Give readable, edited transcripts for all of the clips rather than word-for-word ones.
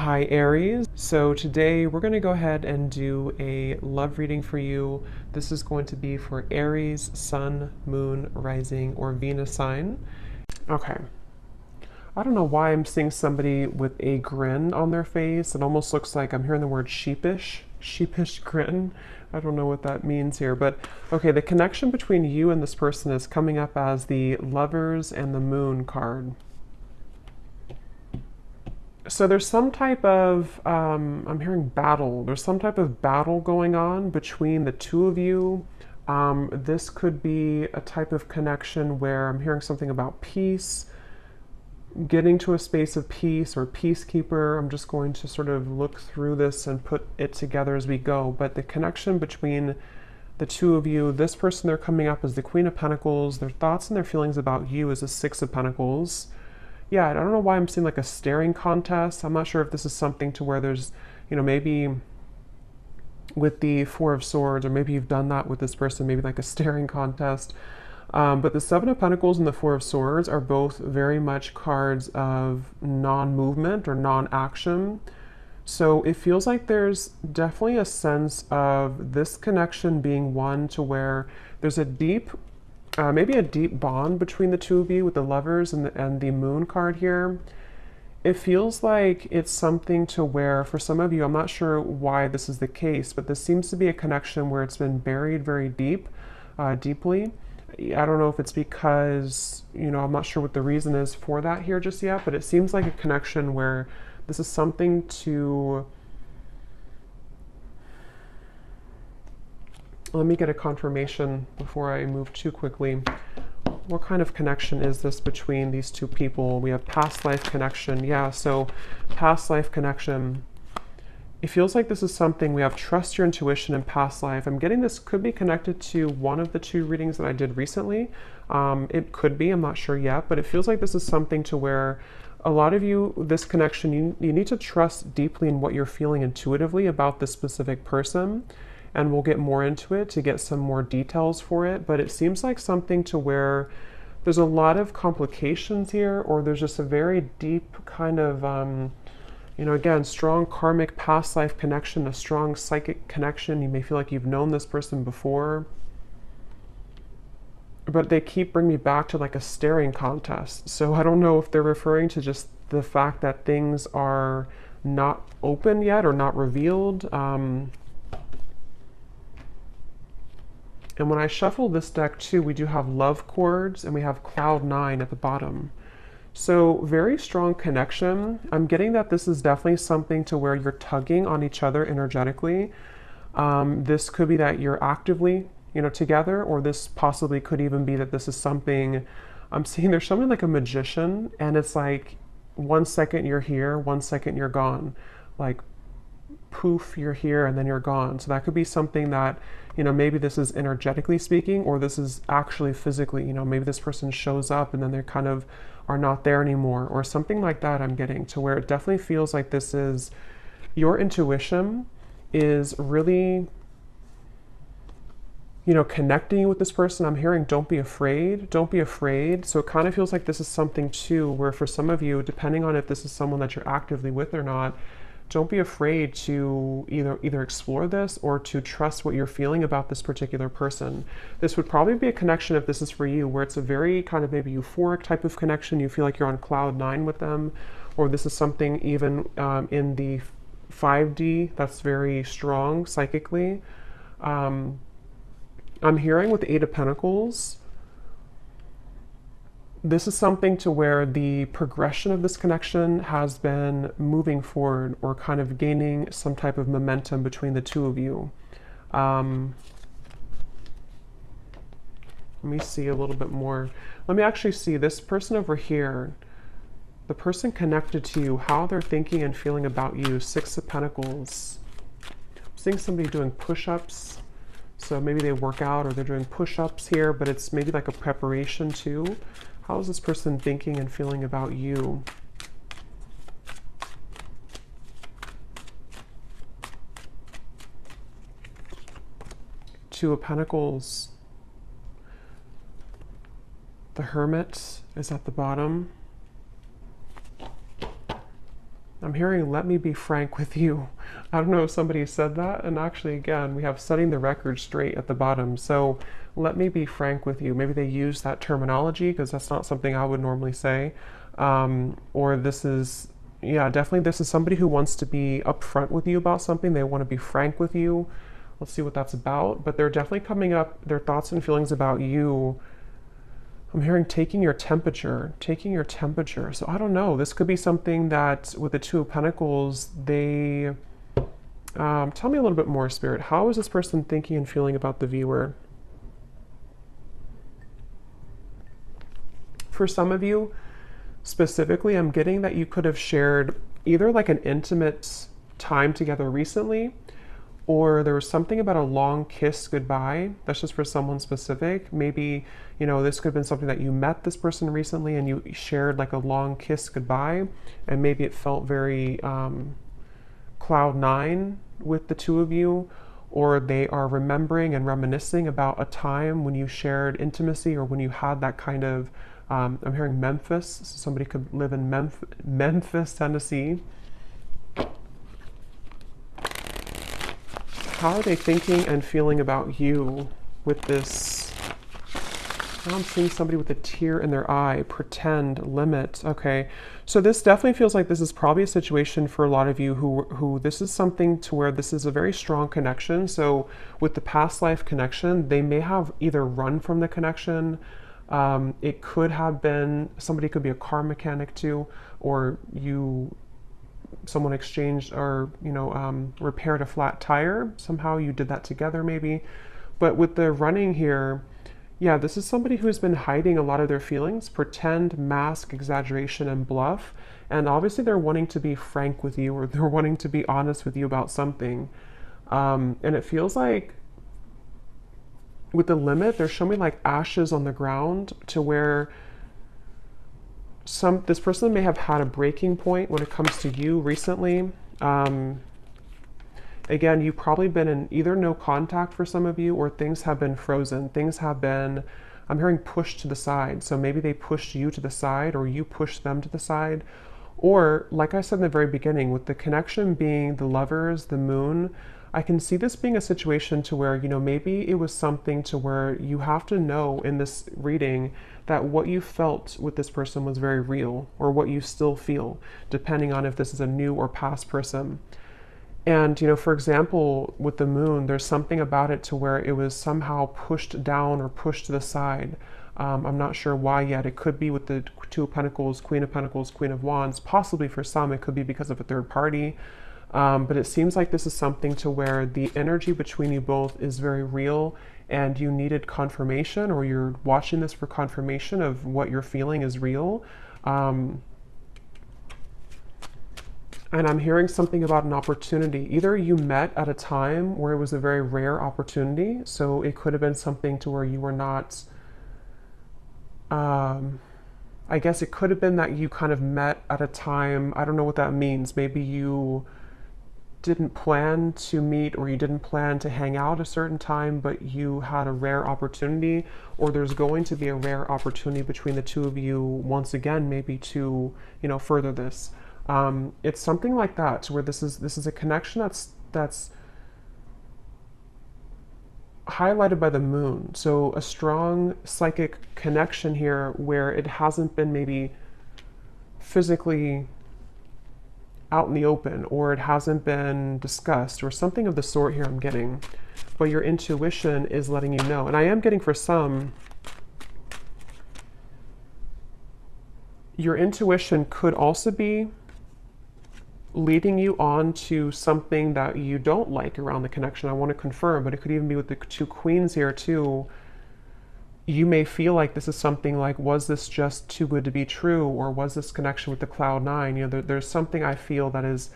Hi Aries. So today we're going to go ahead and do a love reading for you. This is going to be for Aries, Sun, Moon, Rising, or Venus sign. Okay. I don't know why I'm seeing somebody with a grin on their face. It almost looks like I'm hearing the word sheepish grin. I don't know what that means here, but okay, the connection between you and this person is coming up as the Lovers and the Moon card. So there's some type of, I'm hearing battle. There's some type of battle going on between the two of you. This could be a type of connection where I'm hearing something about peace, getting to a space of peace or peacekeeper. I'm just going to sort of look through this and put it together as we go. But the connection between the two of you, this person, they're coming up as the Queen of Pentacles. Their thoughts and their feelings about you is the Six of Pentacles. Yeah, I don't know why I'm seeing like a staring contest. I'm not sure if this is something to where there's, maybe with the Four of Swords, or maybe you've done that with this person, maybe like a staring contest. But the Seven of Pentacles and the Four of Swords are both very much cards of non-movement or non-action. So it feels like there's definitely a sense of this connection being one to where there's a deep maybe a deep bond between the two of you with the Lovers and the Moon card here. It feels like it's something to where, for some of you, I'm not sure why this is the case, but this seems to be a connection where it's been buried very deeply. I don't know if it's because, I'm not sure what the reason is for that here just yet, but it seems like a connection where this is something to... Let me get a confirmation before I move too quickly. What kind of connection is this between these two people? We have past life connection. Yeah, so past life connection. It feels like this is something we have trust your intuition in past life. I'm getting this could be connected to one of the two readings that I did recently. It could be, I'm not sure yet, but it feels like this is something to where a lot of you, this connection, you need to trust deeply in what you're feeling intuitively about this specific person. And we'll get more into it to get some more details for it. But it seems like something to where there's a lot of complications here, or there's just a very deep kind of, again, strong karmic past life connection, a strong psychic connection. You may feel like you've known this person before. But they keep bringing me back to like a staring contest. So I don't know if they're referring to just the fact that things are not open yet or not revealed. And when I shuffle this deck too, we do have love chords and we have cloud 9 at the bottom. So very strong connection. I'm getting that this is definitely something to where you're tugging on each other energetically. This could be that you're actively, together, or this possibly could even be that this is something, I'm seeing there's something like a magician, and it's like 1 second you're here, 1 second you're gone. Like poof, you're here and then you're gone. So that could be something that, maybe this is energetically speaking, or this is actually physically, maybe this person shows up and then they kind of are not there anymore, or something like that. I'm getting to where it definitely feels like this is your intuition is really, connecting you with this person. I'm hearing don't be afraid, don't be afraid. So it kind of feels like this is something too where for some of you, depending on if this is someone that you're actively with or not, don't be afraid to either explore this or to trust what you're feeling about this particular person. This would probably be a connection, if this is for you, where it's a very kind of maybe euphoric type of connection. You feel like you're on cloud 9 with them, or this is something even in the 5D that's very strong psychically. I'm hearing with the Eight of Pentacles, this is something to where the progression of this connection has been moving forward or kind of gaining some type of momentum between the two of you. Let me see a little bit more. Let me actually see this person over here, the person connected to you, how they're thinking and feeling about you. Six of Pentacles. I'm seeing somebody doing push-ups. So maybe they work out or they're doing push-ups here, but it's maybe like a preparation too. How is this person thinking and feeling about you? Two of Pentacles. The Hermit is at the bottom. I'm hearing, let me be frank with you. I don't know if somebody said that. And actually, again, we have setting the record straight at the bottom. So let me be frank with you. Maybe they use that terminology because that's not something I would normally say. Or this is, yeah, definitely this is somebody who wants to be upfront with you about something. They want to be frank with you. Let's see what that's about. But they're definitely coming up, their thoughts and feelings about you. I'm hearing taking your temperature, taking your temperature. So I don't know. This could be something that with the Two of Pentacles, they tell me a little bit more, Spirit. How is this person thinking and feeling about the viewer? For some of you, specifically, I'm getting that you could have shared either like an intimate time together recently, or there was something about a long kiss goodbye. That's just for someone specific. Maybe, you know, this could have been something that you met this person recently and you shared like a long kiss goodbye, and maybe it felt very cloud nine with the two of you, or they are remembering and reminiscing about a time when you shared intimacy or when you had that kind of, I'm hearing Memphis, so somebody could live in Memphis, Tennessee. How are they thinking and feeling about you with this? Now I'm seeing somebody with a tear in their eye, pretend, limit. Okay, so this definitely feels like this is probably a situation for a lot of you who this is something to where this is a very strong connection. So with the past life connection, they may have either run from the connection. It could have been, somebody could be a car mechanic too, or someone exchanged or, repaired a flat tire. Somehow you did that together maybe. But with the running here, yeah, this is somebody who's been hiding a lot of their feelings, pretend, mask, exaggeration, and bluff. And obviously they're wanting to be frank with you, or they're wanting to be honest with you about something. And it feels like with the limit, they're showing me like ashes on the ground, to where this person may have had a breaking point when it comes to you recently. Again, you've probably been in either no contact for some of you, or things have been frozen. Things have been, I'm hearing, pushed to the side. So maybe they pushed you to the side, or you pushed them to the side. Or, like I said in the very beginning, with the connection being the lovers, the moon, I can see this being a situation to where, maybe it was something to where you have to know in this reading that what you felt with this person was very real, or what you still feel, depending on if this is a new or past person. And, for example, with the moon, there's something about it to where it was somehow pushed down or pushed to the side. I'm not sure why yet. It could be with the Two of Pentacles, Queen of Wands. Possibly for some, it could be because of a third party. But it seems like this is something to where the energy between you both is very real, and you needed confirmation, or you're watching this for confirmation of what you're feeling is real. And I'm hearing something about an opportunity. Either you met at a time where it was a very rare opportunity, so it could have been something to where you were not, I guess it could have been that you kind of met at a time, I don't know what that means. Maybe you didn't plan to meet, or you didn't plan to hang out a certain time, but you had a rare opportunity, or there's going to be a rare opportunity between the two of you once again, maybe to, further this. It's something like that, where this is a connection that's highlighted by the moon. So a strong psychic connection here, where it hasn't been maybe physically out in the open, or it hasn't been discussed, or something of the sort here I'm getting, but your intuition is letting you know. And I am getting, for some, your intuition could also be leading you on to something that you don't like around the connection. I want to confirm, but it could even be with the two queens here too. You may feel like this is something like, was this just too good to be true? Or was this connection with the cloud nine? There's something I feel that is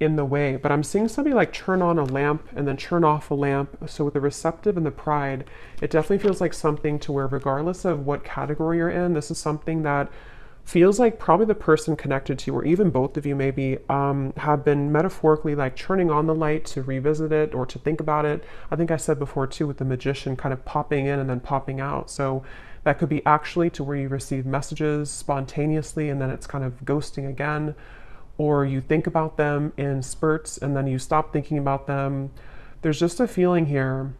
in the way. But I'm seeing somebody like turn on a lamp and then turn off a lamp. So with the receptive and the pride, it definitely feels like something to where, regardless of what category you're in, this is something that feels like probably the person connected to you, or even both of you maybe, have been metaphorically like turning on the light to revisit it or to think about it. I think I said before too, with the Magician kind of popping in and then popping out. So that could be actually to where you receive messages spontaneously and then it's kind of ghosting again. or you think about them in spurts and then you stop thinking about them. There's just a feeling here.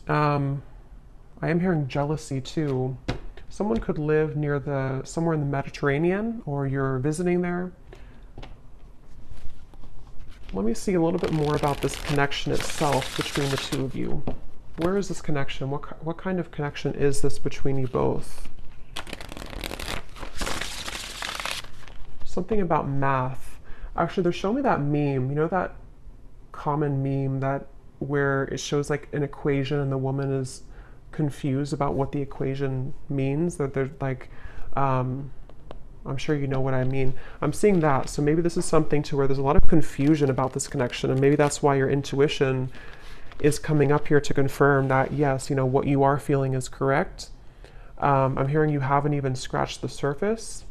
I am hearing jealousy too. Someone could live near somewhere in the Mediterranean, or you're visiting there. Let me see a little bit more about this connection itself between the two of you. Where is this connection? What kind of connection is this between you both? Something about math. Actually, they're showing me that meme. You know that common meme that where it shows like an equation and the woman is confused about what the equation means, that they're like, I'm sure you know what I mean. I'm seeing that. So maybe this is something to where there's a lot of confusion about this connection, and maybe that's why your intuition is coming up here to confirm that, yes, you know, what you are feeling is correct. I'm hearing you haven't even scratched the surface.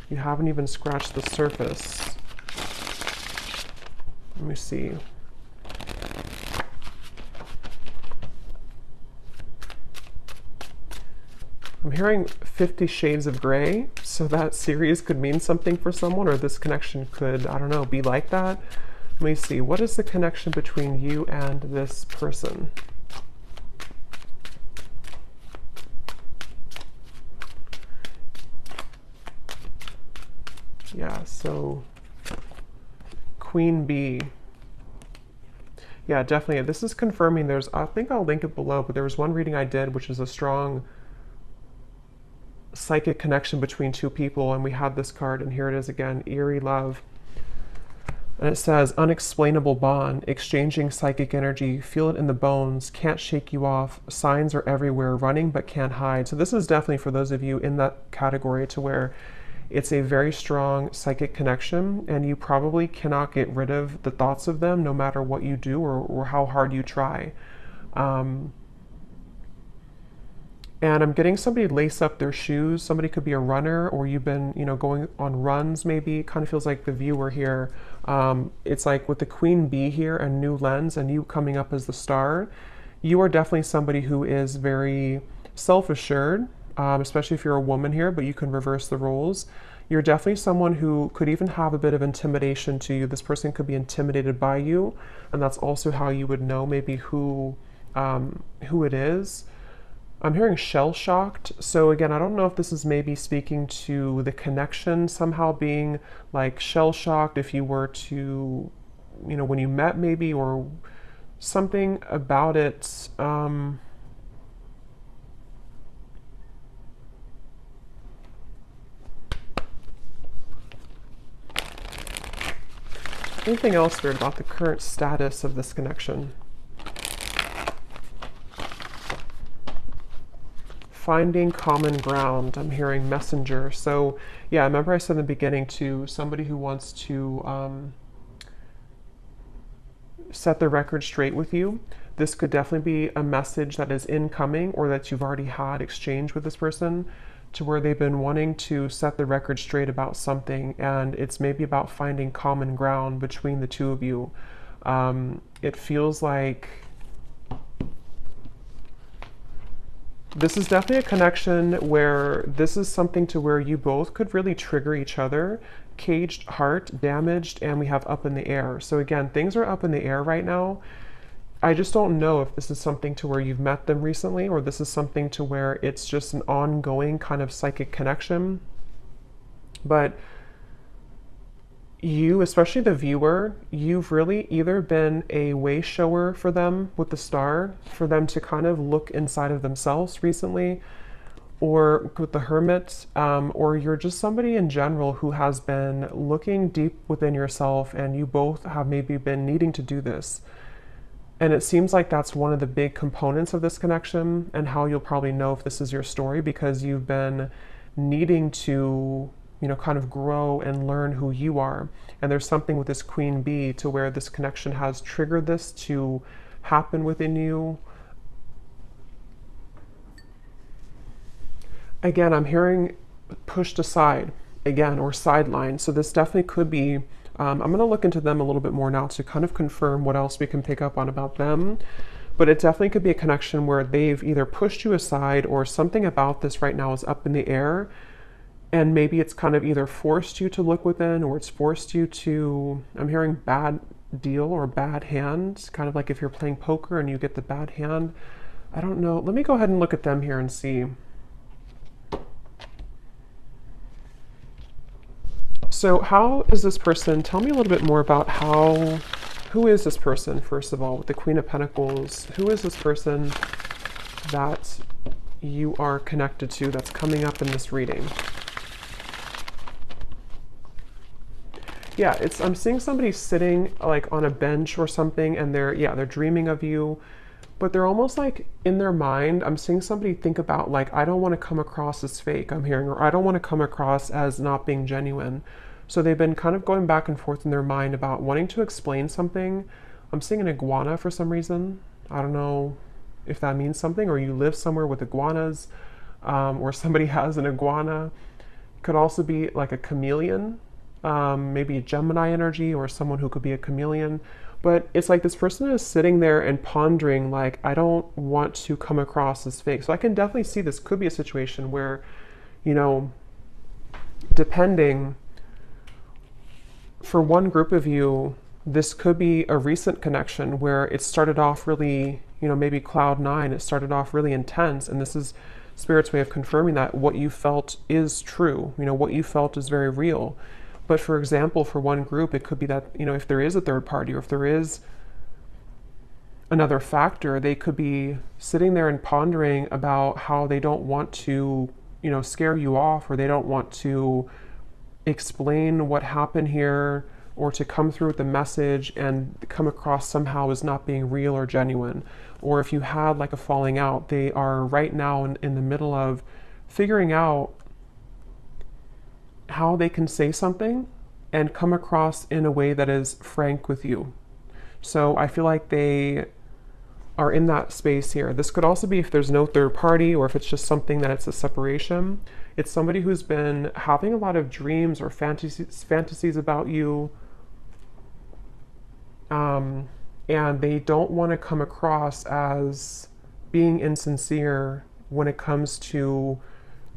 You haven't even scratched the surface. Let me see. I'm hearing 50 Shades of Grey, so that series could mean something for someone, or this connection could, I don't know, be like that. Let me see. What is the connection between you and this person? Yeah, so Queen Bee. Yeah, definitely. This is confirming I think I'll link it below, but there was one reading I did, which is a strong psychic connection between two people, and we had this card, and here it is again, Aries Love. And it says, unexplainable bond, exchanging psychic energy, feel it in the bones, can't shake you off, signs are everywhere, running but can't hide. So this is definitely for those of you in that category to where it's a very strong psychic connection, and you probably cannot get rid of the thoughts of them no matter what you do or how hard you try. And I'm getting somebody lace up their shoes. Somebody could be a runner, or you've been, you know, going on runs maybe. It kind of feels like the viewer here. It's like with the Queen Bee here and New Lens and you coming up as the star, you are definitely somebody who is very self-assured, especially if you're a woman here, but you can reverse the roles. You're definitely someone who could even have a bit of intimidation to you. This person could be intimidated by you, and that's also how you would know maybe who it is. I'm hearing shell-shocked. So again, I don't know if this is maybe speaking to the connection somehow being like shell-shocked if you were to, you know, when you met maybe, or something about it. Anything else weird about the current status of this connection? Finding common ground. I'm hearing messenger. So yeah, remember I said in the beginning to somebody who wants to set the record straight with you. This could definitely be a message that is incoming, or that you've already had exchange with this person, to where they've been wanting to set the record straight about something, and it's maybe about finding common ground between the two of you. It feels like this is definitely a connection where this is something to where you both could really trigger each other. Caged heart, damaged, and we have up in the air. So again, things are up in the air right now. I just don't know if this is something to where you've met them recently, or this is something to where it's just an ongoing kind of psychic connection. But you, especially the viewer, you've really either been a way shower for them with the star, for them to kind of look inside of themselves recently, or with the Hermit, or you're just somebody in general who has been looking deep within yourself, and you both have maybe been needing to do this. And it seems like that's one of the big components of this connection, and how you'll probably know if this is your story, because you've been needing to, you know, kind of grow and learn who you are. And there's something with this Queen Bee to where this connection has triggered this to happen within you. Again, I'm hearing pushed aside again, or sidelined. So this definitely could be, I'm going to look into them a little bit more now to kind of confirm what else we can pick up on about them. But it definitely could be a connection where they've either pushed you aside, or something about this right now is up in the air. And maybe it's kind of either forced you to look within, or it's forced you to, I'm hearing bad deal or bad hand, kind of like if you're playing poker and you get the bad hand. I don't know. Let me go ahead and look at them here and see. So how is this person, tell me a little bit more about who is this person, first of all, with the Queen of Pentacles? Who is this person that you are connected to that's coming up in this reading? Yeah, I'm seeing somebody sitting like on a bench or something, and they're dreaming of you, but they're almost like in their mind, I'm seeing somebody think about like, I don't want to come across as fake, I'm hearing, or I don't want to come across as not being genuine. So they've been kind of going back and forth in their mind about wanting to explain something. I'm seeing an iguana for some reason. I don't know if that means something, or you live somewhere with iguanas, or somebody has an iguana. Could also be like a chameleon, maybe a Gemini energy, or someone who could be a chameleon. But it's like this person is sitting there and pondering, like, I don't want to come across as fake. So I can definitely see this could be a situation where, you know, depending, for one group of you, this could be a recent connection where it started off really, you know, maybe cloud nine, it started off really intense. And this is Spirit's way of confirming that what you felt is true. You know, what you felt is very real. But for example, for one group, it could be that, you know, if there is a third party, or if there is another factor, they could be sitting there and pondering about how they don't want to, you know, scare you off, or they don't want to explain what happened here, or to come through with the message and come across somehow as not being real or genuine. Or if you had like a falling out, they are right now in the middle of figuring out how they can say something and come across in a way that is frank with you. So I feel like they are in that space here. This could also be if there's no third party, or if it's just something that it's a separation. It's somebody who's been having a lot of dreams or fantasies about you, and they don't want to come across as being insincere when it comes to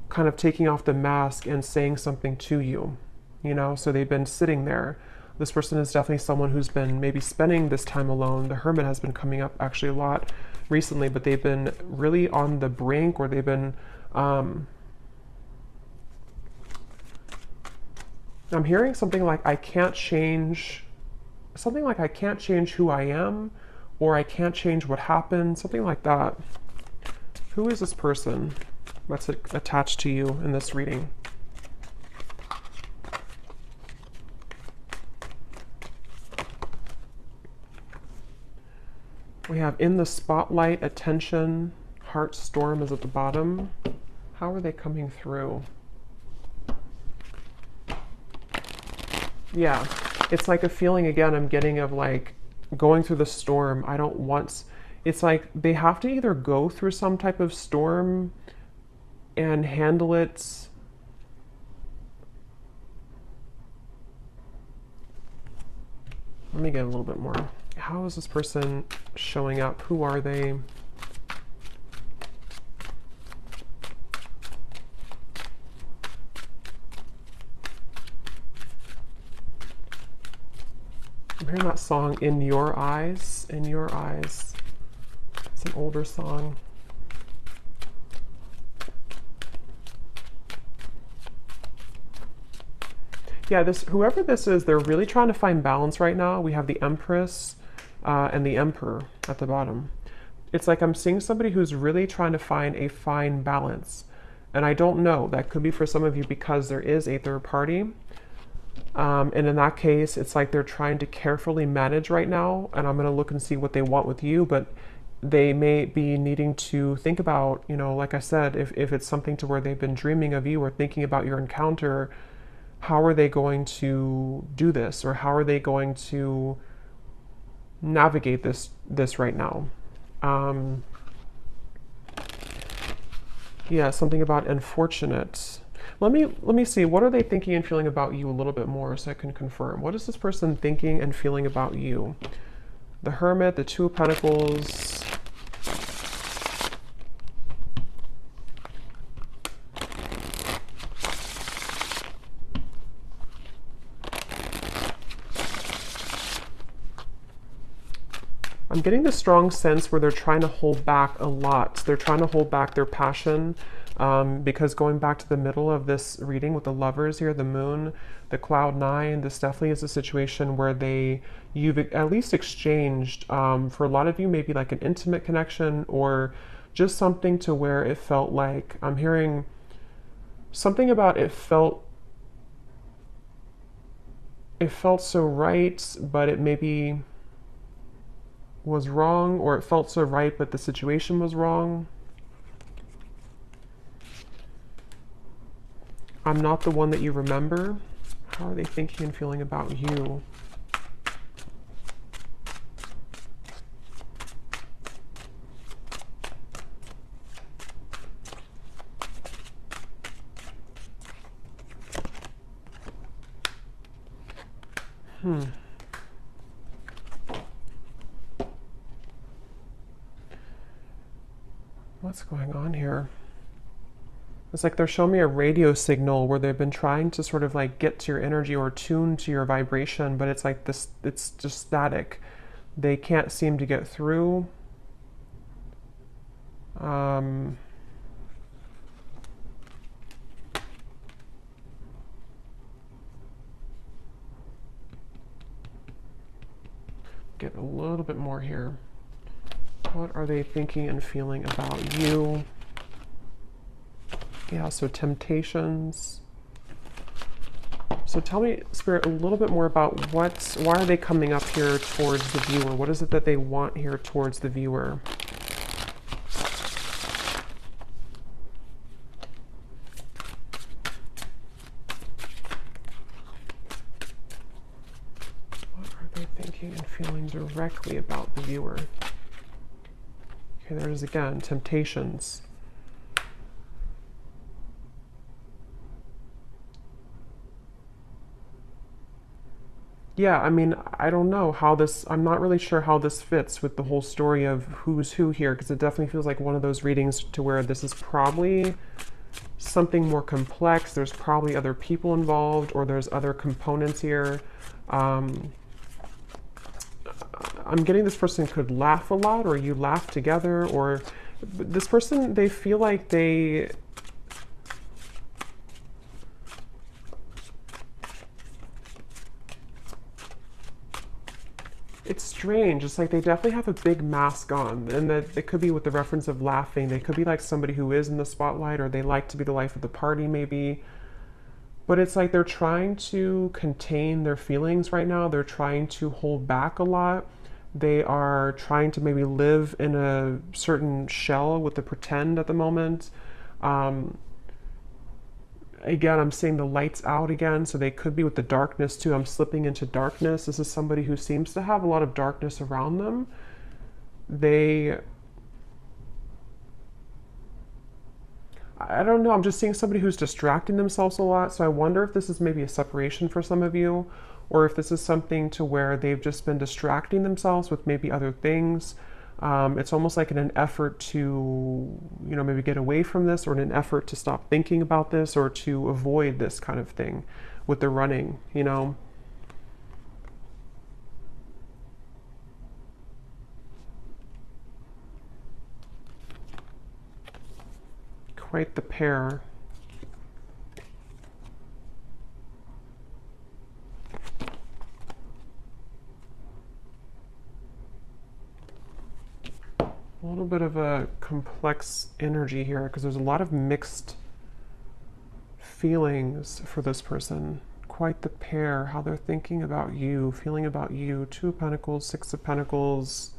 kind of taking off the mask and saying something to you, you know? So they've been sitting there. This person is definitely someone who's been maybe spending this time alone. The Hermit has been coming up actually a lot recently, but they've been really on the brink, or they've been, I'm hearing something like, I can't change who I am, or I can't change what happened, something like that. Who is this person that's attached to you in this reading? We have in the spotlight, attention, heart storm is at the bottom. How are they coming through? Yeah, it's like a feeling again I'm getting of like going through the storm. I don't want, it's like they have to either go through some type of storm and handle it. Let me get a little bit more. How is this person showing up? Who are they? I'm hearing that song, In Your Eyes. In Your Eyes. It's an older song. Yeah, whoever this is, they're really trying to find balance right now. We have the Empress and the Emperor at the bottom. It's like I'm seeing somebody who's really trying to find a fine balance. And I don't know, that could be for some of you because there is a third party. And in that case, it's like they're trying to carefully manage right now. And I'm going to look and see what they want with you. But they may be needing to think about, you know, like I said, if it's something to where they've been dreaming of you or thinking about your encounter, how are they going to do this? Or how are they going to navigate this right now? Yeah, something about unfortunate. Let me see, what are they thinking and feeling about you a little bit more so I can confirm. What is this person thinking and feeling about you? The Hermit, the Two of Pentacles. I'm getting the strong sense where they're trying to hold back a lot. They're trying to hold back their passion, because going back to the middle of this reading with the lovers here, the moon, the cloud nine, this definitely is a situation where you've at least exchanged, for a lot of you, maybe like an intimate connection or just something to where it felt like, I'm hearing something about it felt so right, but it maybe was wrong, or it felt so right, but the situation was wrong. I'm not the one that you remember. How are they thinking and feeling about you? What's going on here? It's like they're showing me a radio signal where they've been trying to sort of like get to your energy or tune to your vibration, but it's like this, it's just static. They can't seem to get through. Get a little bit more here. What are they thinking and feeling about you? Yeah, so temptations. So tell me, Spirit, a little bit more about why are they coming up here towards the viewer? What is it that they want here towards the viewer? What are they thinking and feeling directly about the viewer? Okay, there it is again, temptations. Yeah, I mean, I don't know how this, I'm not really sure how this fits with the whole story of who's who here, because it definitely feels like one of those readings to where this is probably something more complex. There's probably other people involved, or there's other components here. I'm getting this person could laugh a lot, or you laugh together, or this person, they feel like it's strange. It's like they definitely have a big mask on, and that it could be with the reference of laughing. They could be like somebody who is in the spotlight, or they like to be the life of the party maybe. But it's like they're trying to contain their feelings right now. They're trying to hold back a lot. They are trying to maybe live in a certain shell with the pretend at the moment. Again, I'm seeing the lights out again, so they could be with the darkness too. I'm slipping into darkness. This is somebody who seems to have a lot of darkness around them. I don't know, I'm just seeing somebody who's distracting themselves a lot, so I wonder if this is maybe a separation for some of you, or if this is something to where they've just been distracting themselves with maybe other things. It's almost like in an effort to, maybe get away from this, or in an effort to stop thinking about this, or to avoid this kind of thing with the running, Quite the pair. A little bit of a complex energy here, because there's a lot of mixed feelings for this person. Quite the pair, how they're thinking about you, feeling about you. Two of Pentacles, Six of Pentacles.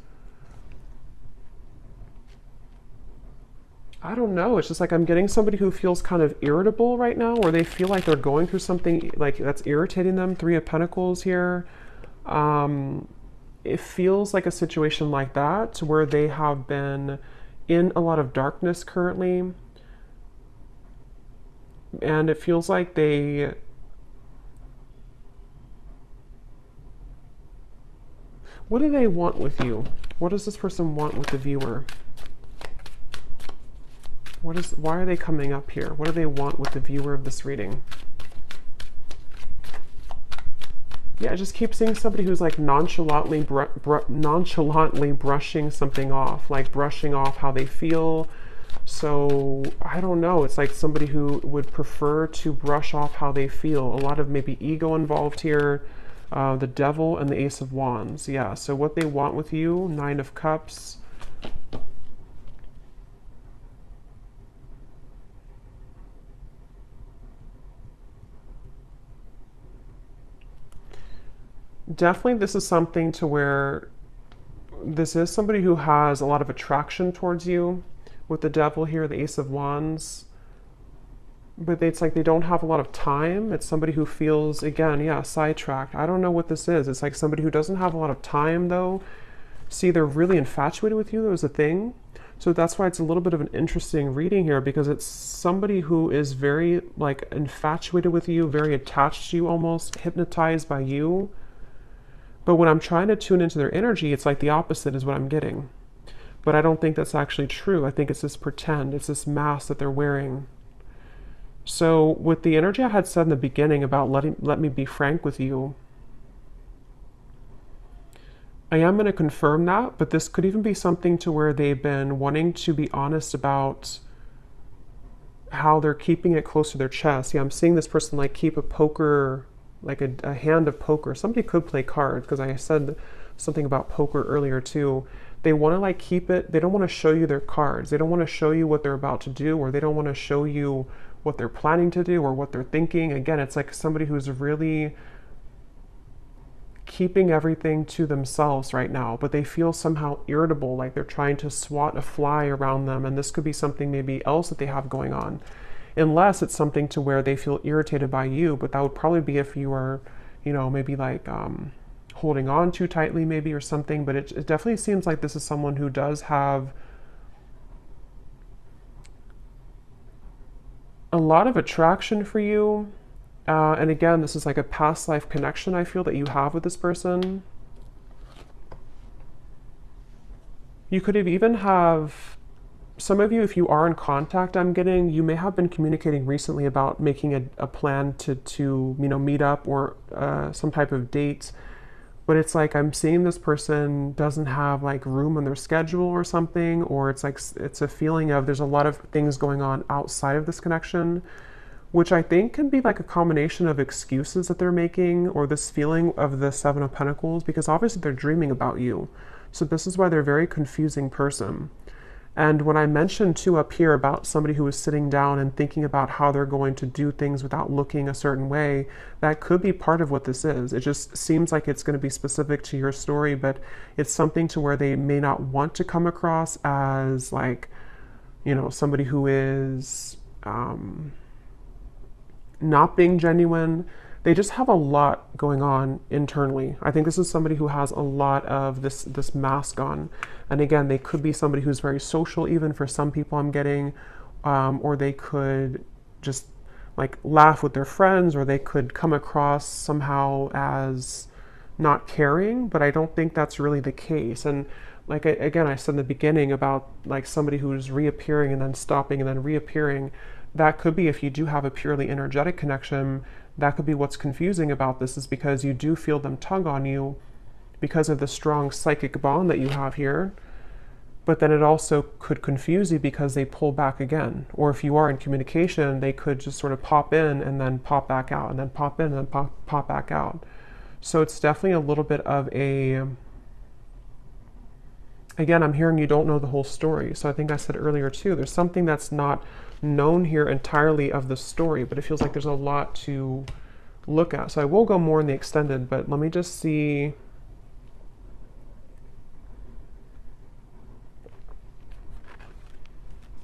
I don't know, it's just like I'm getting somebody who feels kind of irritable right now, or they feel like they're going through something like that's irritating them. Three of Pentacles here. It feels like a situation like that, where they have been in a lot of darkness currently, and it feels like what do they want with you? What does this person want with the viewer? Why are they coming up here? What do they want with the viewer of this reading? Yeah, I just keep seeing somebody who's like nonchalantly brushing something off, like brushing off how they feel. So I don't know. It's like somebody who would prefer to brush off how they feel. A lot of maybe ego involved here. The Devil and the Ace of Wands. Yeah, so what they want with you, Nine of Cups. Definitely this is something to where this is somebody who has a lot of attraction towards you with the Devil here, the Ace of Wands. But it's like they don't have a lot of time. It's somebody who feels, again, yeah, sidetracked. I don't know what this is. It's like somebody who doesn't have a lot of time, though. See, they're really infatuated with you. There was a thing. So that's why it's a little bit of an interesting reading here, because it's somebody who is very, like, infatuated with you, very attached to you almost, hypnotized by you. But when I'm trying to tune into their energy, it's like the opposite is what I'm getting. But I don't think that's actually true. I think it's this pretend. It's this mask that they're wearing. So with the energy I had said in the beginning about let me be frank with you, I am going to confirm that, but this could even be something to where they've been wanting to be honest about how they're keeping it close to their chest. Yeah, I'm seeing this person like keep a poker, like a hand of poker. Somebody could play cards, because I said something about poker earlier too. They want to like keep it, they don't want to show you their cards. They don't want to show you what they're about to do, or they don't want to show you what they're planning to do or what they're thinking. Again, it's like somebody who's really keeping everything to themselves right now, but they feel somehow irritable, like they're trying to swat a fly around them. And this could be something maybe else that they have going on, unless it's something to where they feel irritated by you. But that would probably be if you are, you know, maybe like holding on too tightly maybe or something. But it definitely seems like this is someone who does have a lot of attraction for you. And again, this is like a past life connection I feel that you have with this person. You could have even have, some of you, if you are in contact, I'm getting, you may have been communicating recently about making a plan to you know, meet up or some type of date. But it's like I'm seeing this person doesn't have like room on their schedule or something, or it's like it's a feeling of there's a lot of things going on outside of this connection, which I think can be like a combination of excuses that they're making, or this feeling of the Seven of Pentacles, because obviously they're dreaming about you. So this is why they're a very confusing person. And when I mentioned too up here about somebody who is sitting down and thinking about how they're going to do things without looking a certain way, that could be part of what this is. It just seems like it's going to be specific to your story, but it's something to where they may not want to come across as like, you know, somebody who is not being genuine. They just have a lot going on internally. I think this is somebody who has a lot of this mask on. And again, they could be somebody who's very social, even for some people I'm getting, or they could just like laugh with their friends, or they could come across somehow as not caring, but I don't think that's really the case. And like, again, I said in the beginning about like somebody who's reappearing and then stopping and then reappearing. That could be, if you do have a purely energetic connection, that could be what's confusing about this, is because you do feel them tug on you because of the strong psychic bond that you have here. But then it also could confuse you because they pull back again. Or if you are in communication, they could just sort of pop in and then pop back out, and then pop in and then pop back out. So it's definitely a little bit of a, again, I'm hearing you don't know the whole story. So I think I said earlier too, there's something that's not known here entirely of the story, but it feels like there's a lot to look at. So I will go more in the extended, but let me just see.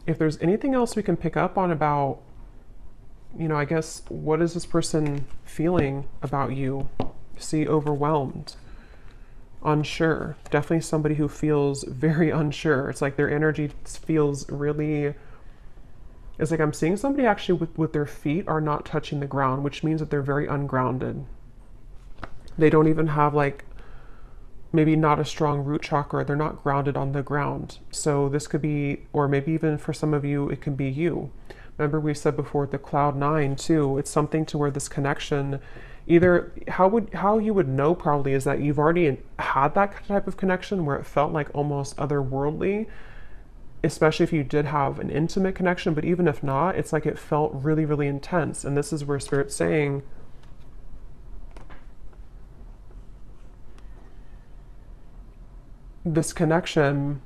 If there's anything else we can pick up on about, you know, I guess, what is this person feeling about you? See, overwhelmed, unsure. Definitely somebody who feels very unsure. It's like their energy feels really, it's like I'm seeing somebody actually with their feet are not touching the ground, which means that they're very ungrounded. They don't even have like, maybe not a strong root chakra. They're not grounded on the ground. So this could be, or maybe even for some of you, it can be you. Remember we said before the cloud nine too. It's something to where this connection, either how you would know probably is that you've already had that type of connection where it felt like almost otherworldly, especially if you did have an intimate connection. But even if not, it's like it felt really, really intense. And this is where Spirit's saying, this connection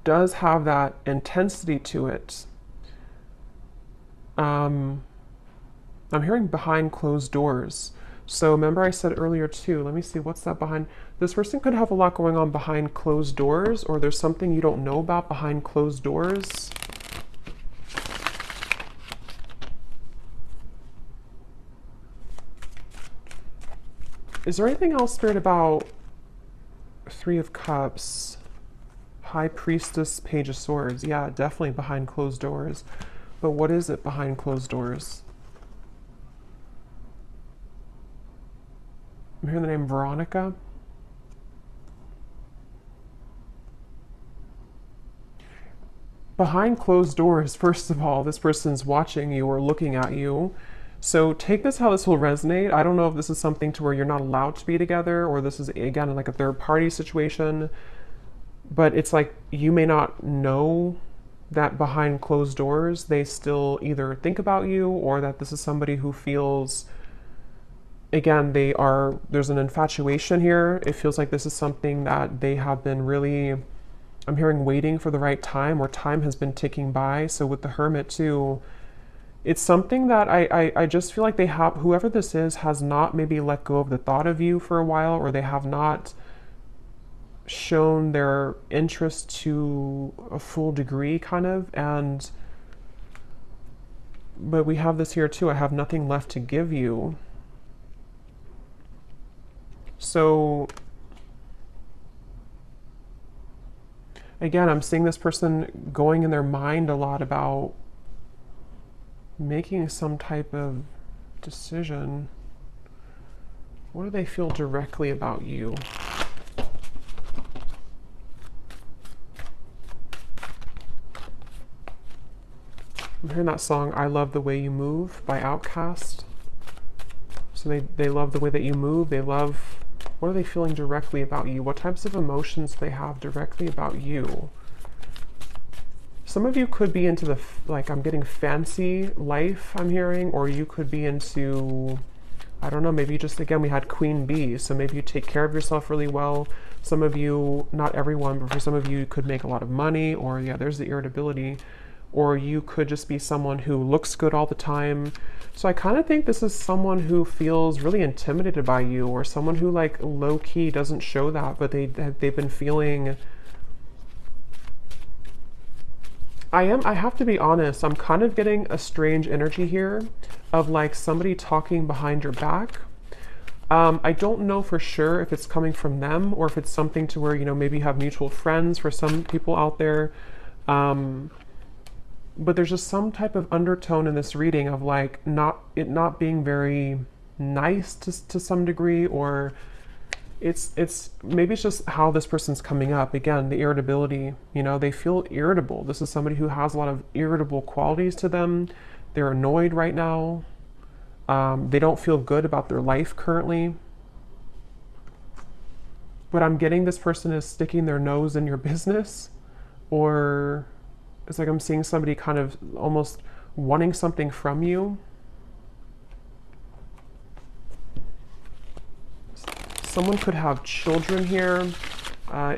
does have that intensity to it. I'm hearing behind closed doors. So remember I said earlier too, let me see, what's that behind? This person could have a lot going on behind closed doors, or there's something you don't know about behind closed doors. Is there anything else, Spirit, about Three of Cups? High Priestess, Page of Swords. Yeah, definitely behind closed doors. But what is it behind closed doors? I'm hearing the name Veronica. Behind closed doors, first of all, this person's watching you or looking at you. So take this how this will resonate. I don't know if this is something to where you're not allowed to be together, or this is, again, like a third party situation. But it's like you may not know that behind closed doors they still either think about you, or that this is somebody who feels, again, there's an infatuation here. It feels like this is something that they have been really, I'm hearing, waiting for the right time, or time has been ticking by. So with the Hermit too, it's something that I just feel like they have, whoever this is has not maybe let go of the thought of you for a while, or they have not shown their interest to a full degree, kind of. But we have this here too, I have nothing left to give you. So again, I'm seeing this person going in their mind a lot about making some type of decision. What do they feel directly about you? I'm hearing that song, I Love the Way You Move by Outkast. So they love the way that you move. They love, what are they feeling directly about you? What types of emotions do they have directly about you? Some of you could be into the, like, I'm getting fancy life, I'm hearing, or you could be into, I don't know, maybe just, again, we had Queen Bee, so maybe you take care of yourself really well. Some of you, not everyone, but for some of you, you could make a lot of money, or yeah, there's the irritability. Or you could just be someone who looks good all the time. So I kind of think this is someone who feels really intimidated by you, or someone who, like, low-key doesn't show that, but they've been feeling, I have to be honest, I'm kind of getting a strange energy here of like somebody talking behind your back. I don't know for sure if it's coming from them, or if it's something to where, you know, maybe you have mutual friends for some people out there. But there's just some type of undertone in this reading of like not being very nice to some degree, or it's maybe it's just how this person's coming up. Again, the irritability, you know, they feel irritable. This is somebody who has a lot of irritable qualities to them. They're annoyed right now. They don't feel good about their life currently. But I'm getting this person is sticking their nose in your business, or it's like I'm seeing somebody kind of almost wanting something from you. Someone could have children here,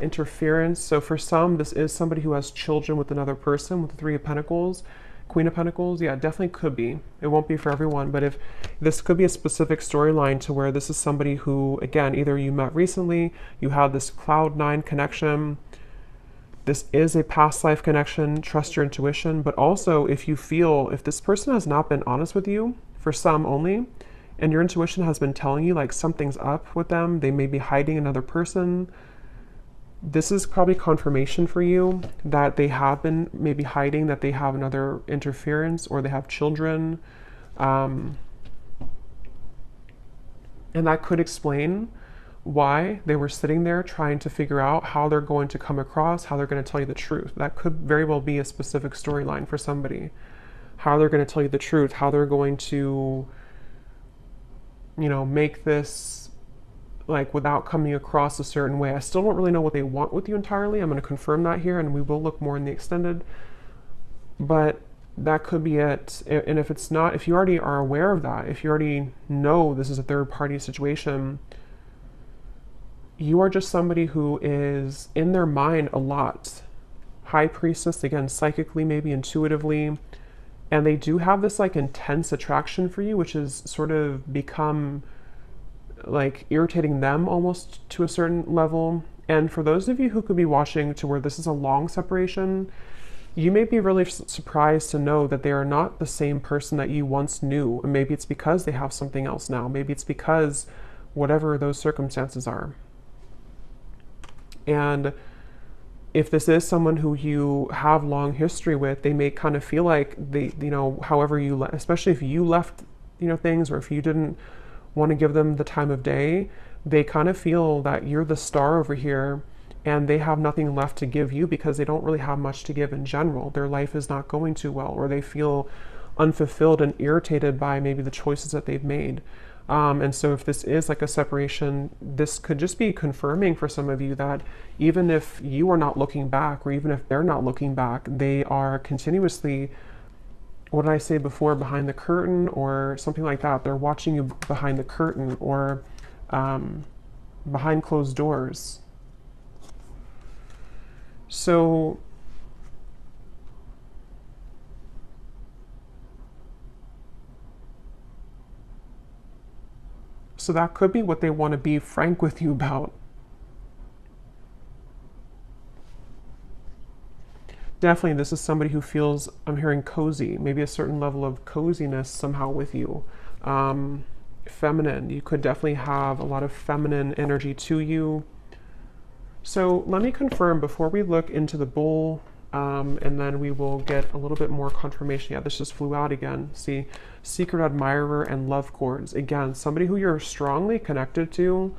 interference. So for some, this is somebody who has children with another person, with the Three of Pentacles, Queen of Pentacles. Yeah, it definitely could be. It won't be for everyone, but if this could be a specific storyline to where this is somebody who, again, either you met recently, you have this Cloud 9 connection. This is a past life connection, trust your intuition, but also if you feel, if this person has not been honest with you, for some only, and your intuition has been telling you like something's up with them, they may be hiding another person, this is probably confirmation for you that they have been maybe hiding, that they have another interference, or they have children. And that could explain why. They were sitting there trying to figure out how they're going to come across, how they're going to tell you the truth. That could very well be a specific storyline for somebody. How they're going to tell you the truth, how they're going to, you know, make this like without coming across a certain way. I still don't really know what they want with you entirely. I'm going to confirm that here, and we will look more in the extended. But that could be it. And if it's not, if you already are aware of that, if you already know this is a third party situation, you are just somebody who is in their mind a lot. High priestess, again, psychically, maybe intuitively. And they do have this like intense attraction for you, which has sort of become like irritating them almost to a certain level. And for those of you who could be watching to where this is a long separation, you may be really surprised to know that they are not the same person that you once knew. And maybe it's because they have something else now. Maybe it's because whatever those circumstances are. And if this is someone who you have long history with, they may kind of feel like they, you know, however you, especially if you left, you know, things, or if you didn't want to give them the time of day, they kind of feel that you're the star over here and they have nothing left to give you because they don't really have much to give in general. Their life is not going too well, or they feel unfulfilled and irritated by maybe the choices that they've made. And so if this is like a separation, this could just be confirming for some of you that even if you are not looking back, or even if they're not looking back, they are continuously, what did I say before, behind the curtain or something like that. They're watching you behind the curtain, or behind closed doors. So that could be what they want to be frank with you about. Definitely, this is somebody who feels, I'm hearing cozy, maybe a certain level of coziness somehow with you. Feminine, you could definitely have a lot of feminine energy to you. So let me confirm before we look into the bull, and then we will get a little bit more confirmation. Yeah, this just flew out again. See, secret admirer and love cords. Again, somebody who you're strongly connected to,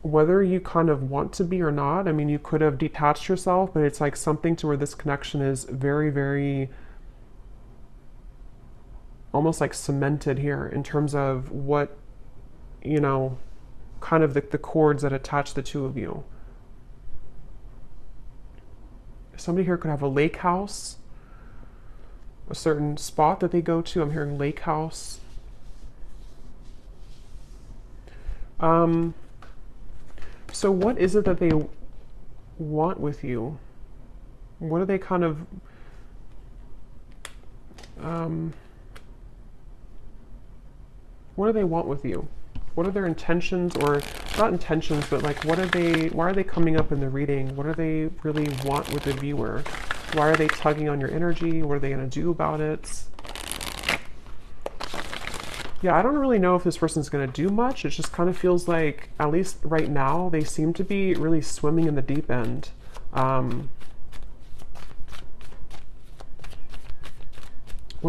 whether you kind of want to be or not. I mean, you could have detached yourself, but it's like something to where this connection is very, very almost like cemented here in terms of what, you know, kind of the cords that attach the two of you. Somebody here could have a lake house, a certain spot that they go to. I'm hearing lake house. So what is it that they want with you? What are they kind of, what do they want with you? What are their intentions, or not intentions, but like what are they, why are they coming up in the reading? What do they really want with the viewer? Why are they tugging on your energy? What are they going to do about it? Yeah, I don't really know if this person's going to do much. It just kind of feels like, at least right now, they seem to be really swimming in the deep end. What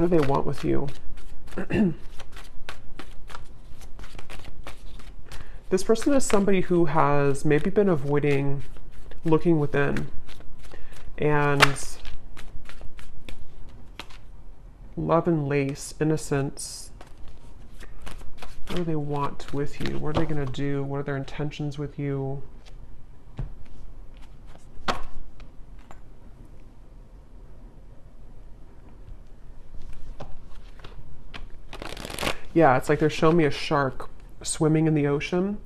do they want with you? This person is somebody who has maybe been avoiding looking within, and love and lace, innocence. What do they want with you? What are they going to do? What are their intentions with you? Yeah, it's like they're showing me a shark swimming in the ocean,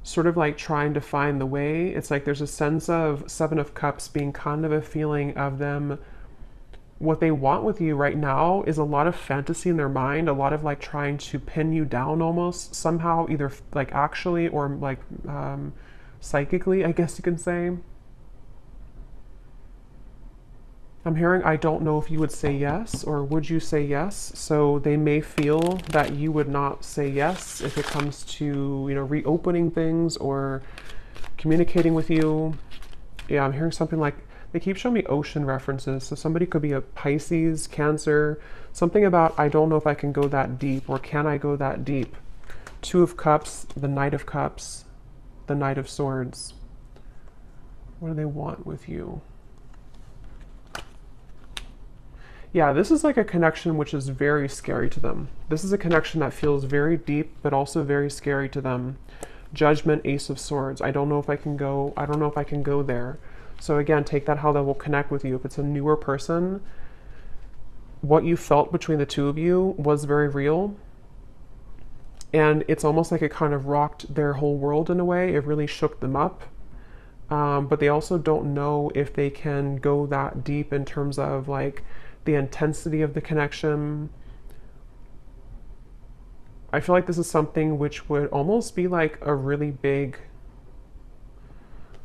sort of like trying to find the way. It's like there's a sense of Seven of Cups being kind of a feeling of them. What they want with you right now is a lot of fantasy in their mind, a lot of like trying to pin you down almost somehow, either like actually or like psychically, I guess you can say. I'm hearing, I don't know if you would say yes, or would you say yes? So they may feel that you would not say yes if it comes to, you know, reopening things or communicating with you. Yeah, I'm hearing something like, they keep showing me ocean references. So somebody could be a Pisces, Cancer, something about, I don't know if I can go that deep, or can I go that deep? Two of Cups, the Knight of Cups, the Knight of Swords. What do they want with you? Yeah, this is like a connection which is very scary to them. This is a connection that feels very deep, but also very scary to them. Judgment, Ace of Swords. I don't know if I can go there. So again, take that how that will connect with you. If it's a newer person, what you felt between the two of you was very real. And it's almost like it kind of rocked their whole world in a way. It really shook them up. But they also don't know if they can go that deep in terms of like the intensity of the connection. I feel like this is something which would almost be like a really big,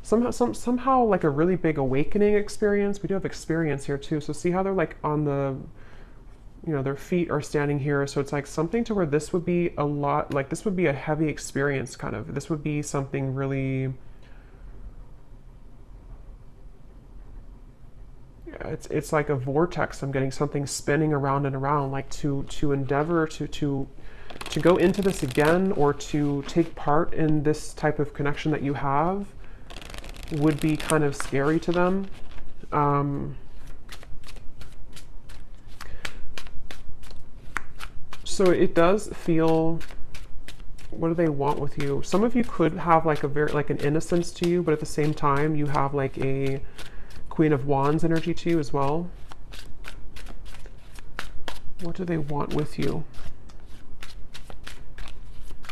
somehow like a really big awakening experience. We do have experience here too. So see how they're like on the, you know, their feet are standing here. So it's like something to where this would be a lot, like this would be a heavy experience kind of. This would be something really, it's like a vortex. I'm getting something spinning around and around, like to endeavor to go into this again or to take part in this type of connection that you have would be kind of scary to them. So it does feel, what do they want with you? Some of you could have like a very, like an innocence to you, but at the same time you have like a Queen of Wands energy to you as well. What do they want with you?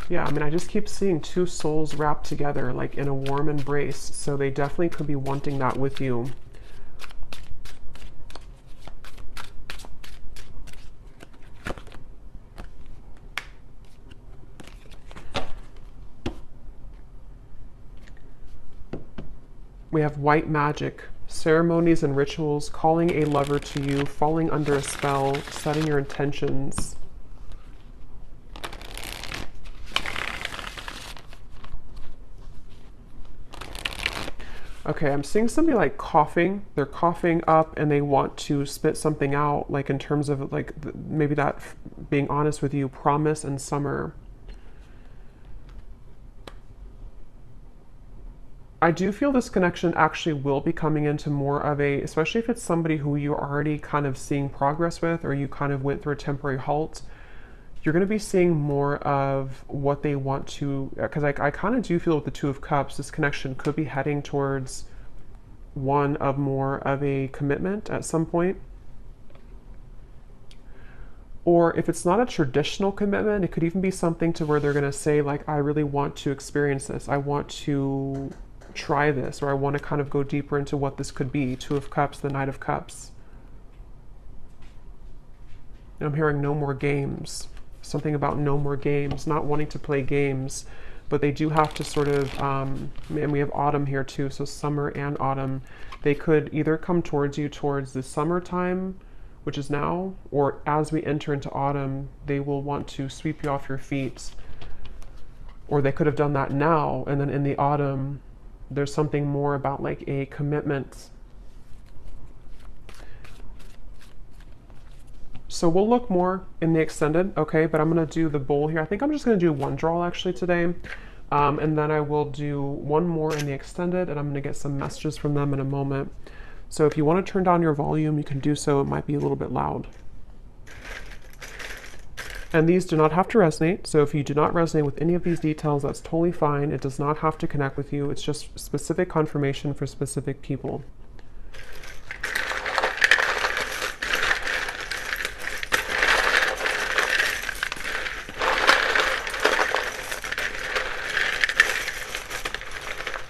Yeah, I mean, I just keep seeing two souls wrapped together, like in a warm embrace. So they definitely could be wanting that with you. We have white magic, ceremonies and rituals, calling a lover to you, falling under a spell, setting your intentions. Okay, I'm seeing somebody like coughing. They're coughing up and they want to spit something out, like in terms of like maybe that, being honest with you, promise and summer. I do feel this connection actually will be coming into more of a, especially if it's somebody who you're already kind of seeing progress with, or you kind of went through a temporary halt, you're going to be seeing more of what they want to, because I kind of do feel with the Two of Cups, this connection could be heading towards one of more of a commitment at some point. Or if it's not a traditional commitment, it could even be something to where they're going to say like, I really want to experience this. I want to try this, or I want to kind of go deeper into what this could be. Two of Cups, the Knight of Cups. I'm hearing no more games. Something about no more games, not wanting to play games, but they do have to sort of, and we have autumn here too, so summer and autumn. They could either come towards you towards the summertime, which is now, or as we enter into autumn, they will want to sweep you off your feet. Or they could have done that now, and then in the autumn, there's something more about like a commitment. So we'll look more in the extended, okay, but I'm going to do the bowl here. I think I'm just going to do one draw actually today, and then I will do one more in the extended, and I'm going to get some messages from them in a moment. So if you want to turn down your volume, you can do so. It might be a little bit loud. And these do not have to resonate, so if you do not resonate with any of these details, that's totally fine. It does not have to connect with you. It's just specific confirmation for specific people.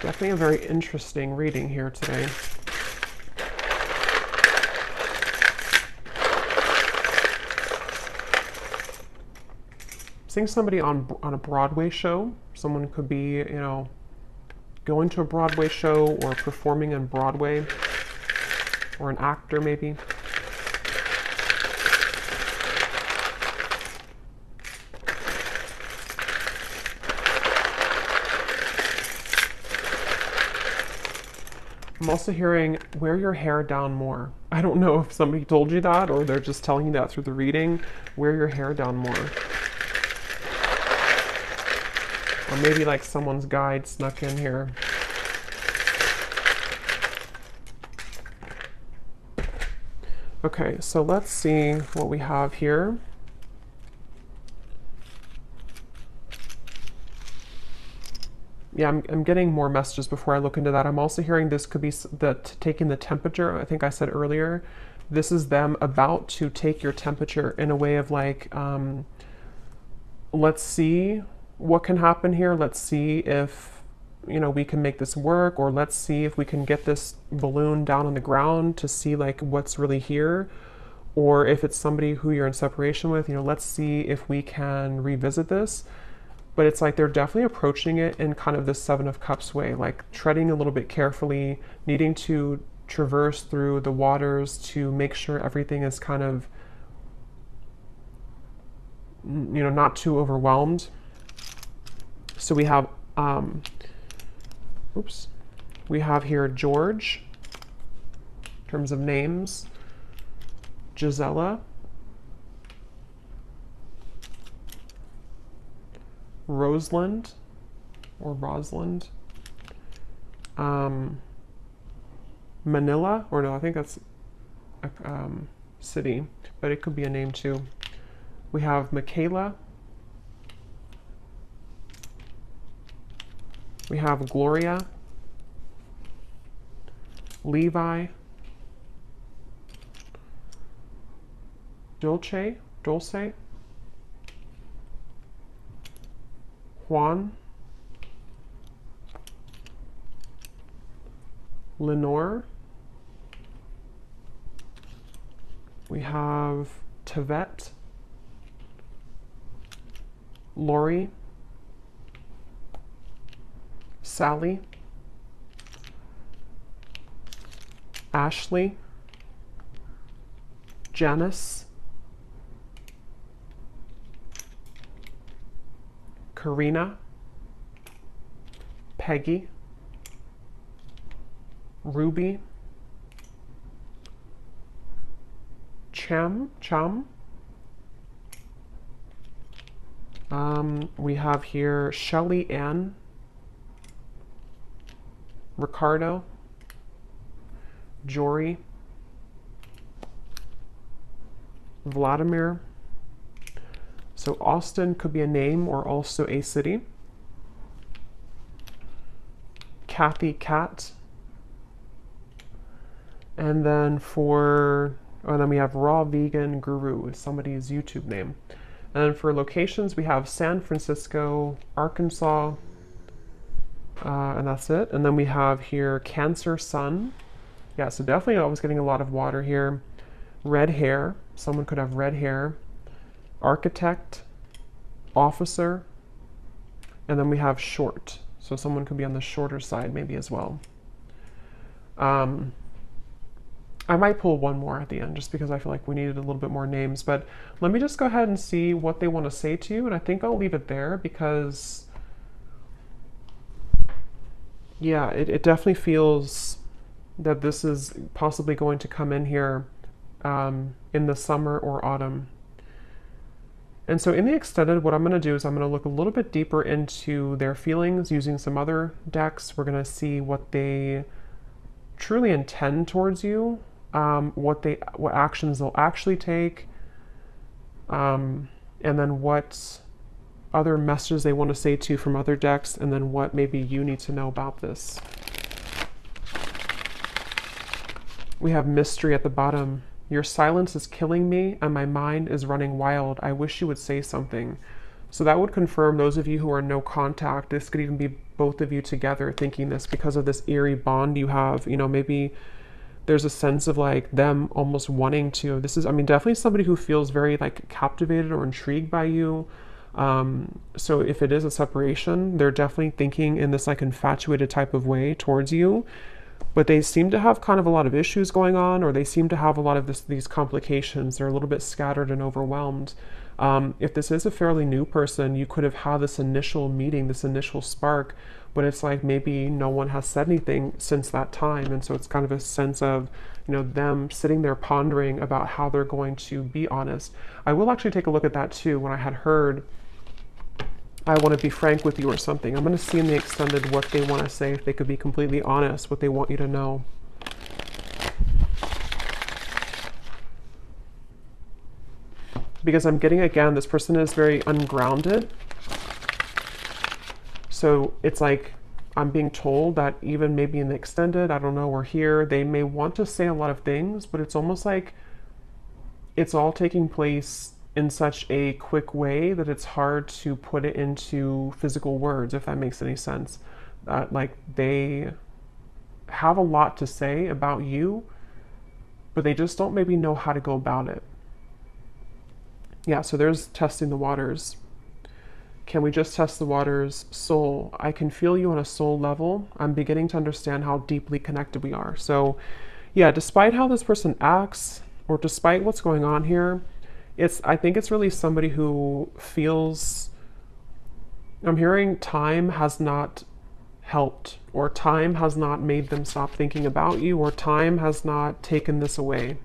Definitely a very interesting reading here today. Seeing somebody on a Broadway show. Someone could be, you know, going to a Broadway show or performing on Broadway, or an actor maybe. I'm also hearing wear your hair down more. I don't know if somebody told you that or they're just telling you that through the reading. Wear your hair down more. Or maybe like someone's guide snuck in here. Okay, so let's see what we have here. Yeah, I'm getting more messages before I look into that. I'm also hearing this could be taking the temperature. I think I said earlier, this is them about to take your temperature in a way of like, let's see what can happen here. Let's see if, you know, we can make this work, or let's see if we can get this balloon down on the ground to see like what's really here. Or if it's somebody who you're in separation with, you know, let's see if we can revisit this. But it's like they're definitely approaching it in kind of this Seven of Cups way, like treading a little bit carefully, needing to traverse through the waters to make sure everything is kind of, you know, not too overwhelmed. So we have, we have here George, in terms of names, Gisela, Rosalind, or Rosalind, Manila, or no, I think that's a city, but it could be a name too. We have Michaela. We have Gloria, Levi, Dulce, Juan, Lenore. We have Tavette, Lori, Sally, Ashley, Janice, Karina, Peggy, Ruby, Chum. We have here Shelly Ann, Ricardo, Jory, Vladimir. So Austin could be a name or also a city. Kathy Cat. And then then we have Raw Vegan Guru, is somebody's YouTube name. And then for locations, we have San Francisco, Arkansas, and that's it. And then we have here Cancer Sun. Yeah, so definitely I was getting a lot of water here. Red hair, someone could have red hair. Architect, officer, and then we have short. So someone could be on the shorter side maybe as well. I might pull one more at the end just because I feel like we needed a little bit more names, but let me just go ahead and see what they want to say to you, and I think I'll leave it there because, yeah, it definitely feels that this is possibly going to come in here in the summer or autumn. And so in the extended, what I'm going to do is I'm going to look a little bit deeper into their feelings using some other decks. We're going to see what they truly intend towards you, what actions they'll actually take, and then what other messages they want to say to you from other decks, and then what maybe you need to know about this. We have mystery at the bottom. Your silence is killing me and my mind is running wild. I wish you would say something. So that would confirm those of you who are no contact. This could even be both of you together thinking this because of this eerie bond you have. You know, maybe there's a sense of like them almost wanting to. This is, I mean, definitely somebody who feels very like captivated or intrigued by you. So if it is a separation, they're definitely thinking in this like infatuated type of way towards you. But they seem to have kind of a lot of issues going on, or they seem to have a lot of these complications. They're a little bit scattered and overwhelmed. If this is a fairly new person, you could have had this initial meeting, this initial spark, but it's like maybe no one has said anything since that time. And so it's kind of a sense of, you know, them sitting there pondering about how they're going to be honest. I will actually take a look at that too. When I had heard I want to be frank with you or something. I'm going to see in the extended what they want to say, if they could be completely honest, what they want you to know. Because I'm getting, again, this person is very ungrounded. So it's like I'm being told that even maybe in the extended, I don't know, or here, they may want to say a lot of things, but it's almost like it's all taking place in such a quick way that it's hard to put it into physical words, if that makes any sense. Like they have a lot to say about you, but they just don't maybe know how to go about it. Yeah, so there's testing the waters. Can we just test the waters? Soul. I can feel you on a soul level. I'm beginning to understand how deeply connected we are. So yeah, despite how this person acts, or despite what's going on here, I think it's really somebody who feels, I'm hearing time has not helped, or time has not made them stop thinking about you, or time has not taken this away.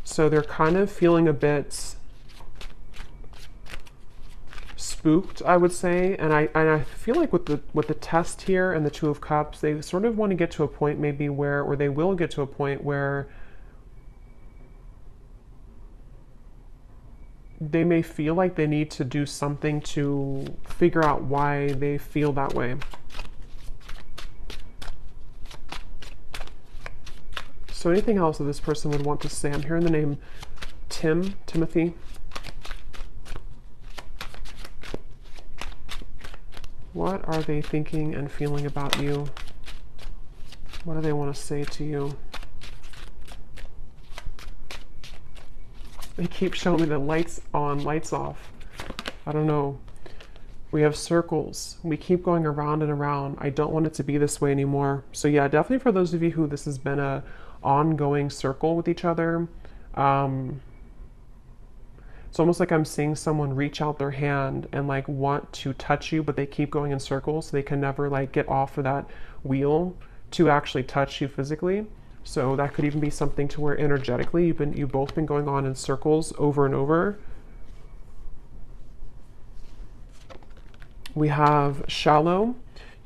So they're kind of feeling a bit spooked, I would say, and I feel like with the test here and the Two of Cups, they sort of want to get to a point maybe where, or they will get to a point where they may feel like they need to do something to figure out why they feel that way. So anything else that this person would want to say? I'm hearing the name Timothy. What are they thinking and feeling about you? What do they want to say to you? They keep showing me the lights on, lights off. I don't know. We have circles. We keep going around and around. I don't want it to be this way anymore. So yeah, definitely for those of you who this has been a ongoing circle with each other. It's almost like I'm seeing someone reach out their hand and like want to touch you, but they keep going in circles. So they can never like get off of that wheel to actually touch you physically. So that could even be something to where energetically you've both been going on in circles over and over. We have shallow.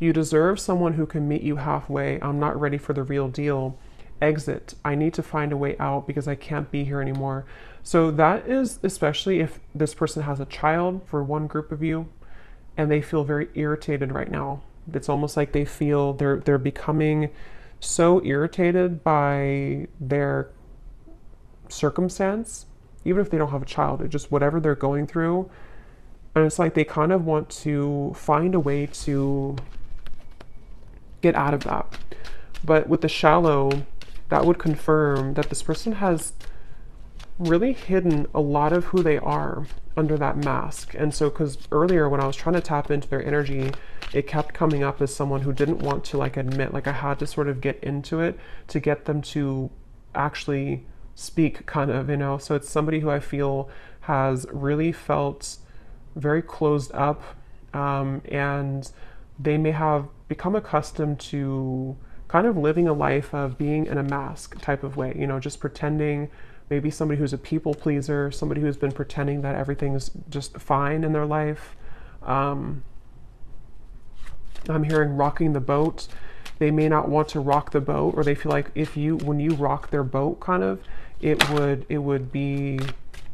You deserve someone who can meet you halfway. I'm not ready for the real deal. Exit. I need to find a way out because I can't be here anymore. So that is especially if this person has a child, for one group of you, and they feel very irritated right now. It's almost like they feel they're becoming so irritated by their circumstance, even if they don't have a child, it's just whatever they're going through. And it's like they kind of want to find a way to get out of that. But with the shallow, that would confirm that this person has really hidden a lot of who they are under that mask. And so, because earlier when I was trying to tap into their energy, it kept coming up as someone who didn't want to like admit, like I had to sort of get into it to get them to actually speak, kind of, you know. So it's somebody who I feel has really felt very closed up, and they may have become accustomed to kind of living a life of being in a mask type of way, you know, just pretending. Maybe somebody who's a people pleaser, somebody who's been pretending that everything's just fine in their life. I'm hearing rocking the boat. They may not want to rock the boat, or they feel like when you rock their boat, kind of, it would be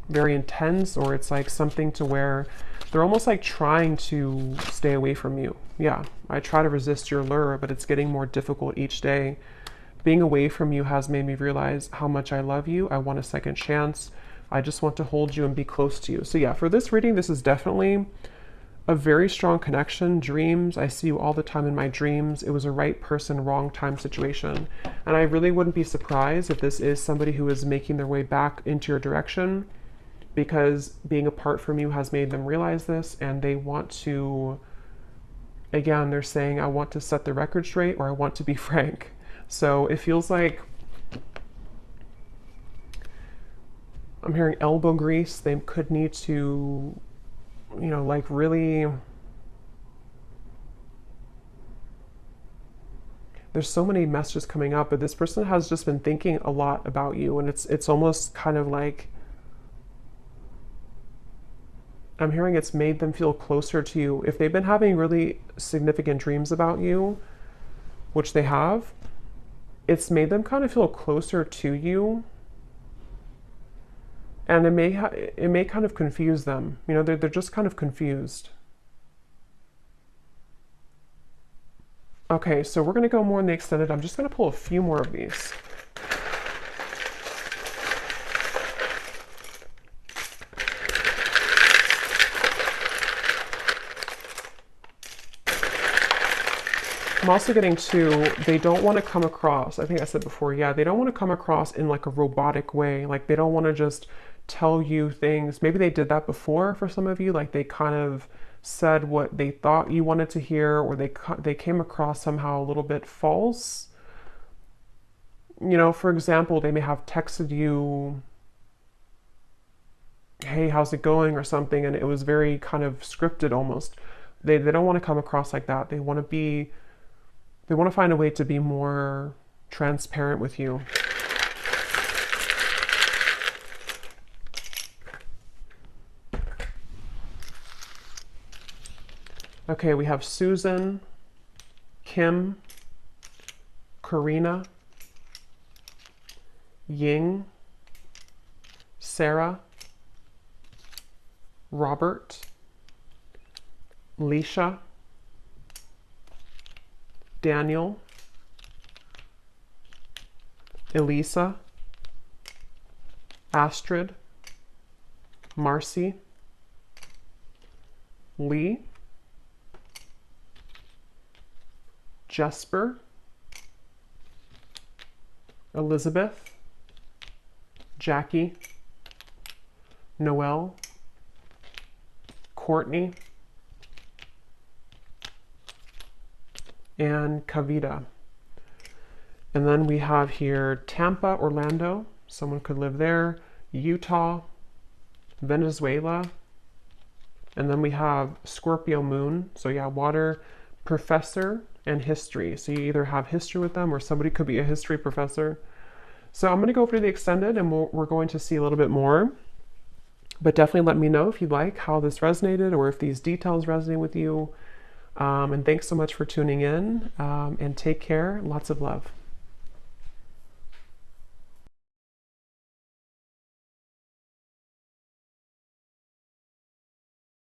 very intense, or it's like something to where they're almost like trying to stay away from you. Yeah, I try to resist your lure, but it's getting more difficult each day. Being away from you has made me realize how much I love you. I want a second chance. I just want to hold you and be close to you. So yeah, for this reading, this is definitely a very strong connection. Dreams, I see you all the time in my dreams. It was a right person, wrong time situation. And I really wouldn't be surprised if this is somebody who is making their way back into your direction, because being apart from you has made them realize this, and they want to, again, they're saying, I want to set the record straight, or I want to be frank. So it feels like I'm hearing elbow grease. They could need to, you know, like really, there's so many messages coming up, but this person has just been thinking a lot about you, and it's almost kind of like I'm hearing it's made them feel closer to you. If they've been having really significant dreams about you, which they have, it's made them kind of feel closer to you. And it may kind of confuse them. You know, they're just kind of confused. Okay, so we're going to go more in the extended. I'm just going to pull a few more of these. I'm also getting to, they don't want to come across, I think I said before, yeah, they don't want to come across in like a robotic way. Like they don't want to just tell you things. Maybe they did that before for some of you. Like they kind of said what they thought you wanted to hear, or they came across somehow a little bit false. You know, for example, they may have texted you, hey, how's it going, or something, and it was very kind of scripted almost. They don't want to come across like that. They want to find a way to be more transparent with you. Okay, we have Susan, Kim, Karina, Ying, Sarah, Robert, Leisha, Daniel, Elisa, Astrid, Marcy, Lee, Jesper, Elizabeth, Jackie, Noelle, Courtney, and Kavita. And then we have here Tampa, Orlando. Someone could live there. Utah, Venezuela. And then we have Scorpio moon. So yeah, water, professor, and history. So you either have history with them or somebody could be a history professor. So I'm going to go over the extended and we're going to see a little bit more. But definitely let me know if you like how this resonated or if these details resonate with you. And thanks so much for tuning in, and take care. Lots of love.